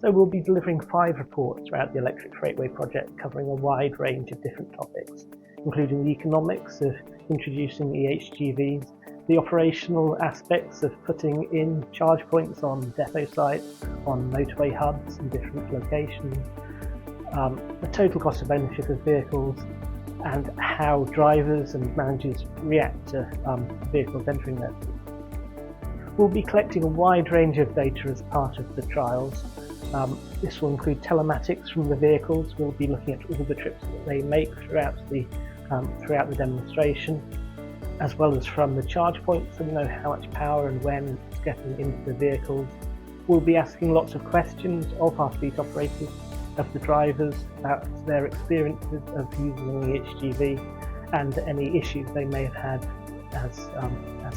So we'll be delivering 5 reports throughout the electric freightway project, covering a wide range of different topics, including the economics of introducing eHGVs, the operational aspects of putting in charge points on depot sites, on motorway hubs in different locations, the total cost of ownership of vehicles, and how drivers and managers react to vehicles entering their fleet. We'll be collecting a wide range of data as part of the trials. This will include telematics from the vehicles. We'll be looking at all the trips that they make throughout the demonstration, as well as from the charge points, so we know how much power and when it's getting into the vehicles. We'll be asking lots of questions of our fleet operators, of the drivers, about their experiences of using the eHGV and any issues they may have had as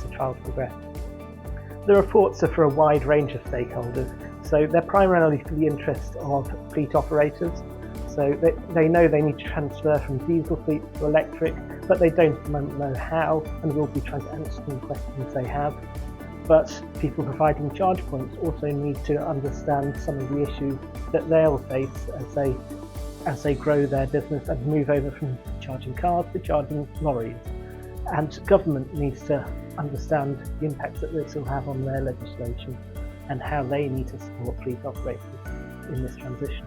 the trials progress. The reports are for a wide range of stakeholders, so they're primarily for the interest of fleet operators. So they know they need to transfer from diesel fleet to electric, but they don't know how, and we'll be trying to answer any questions they have. But people providing charge points also need to understand some of the issues that they'll face as they grow their business and move over from charging cars to charging lorries. And government needs to understand the impacts that this will have on their legislation and how they need to support fleet operators in this transition.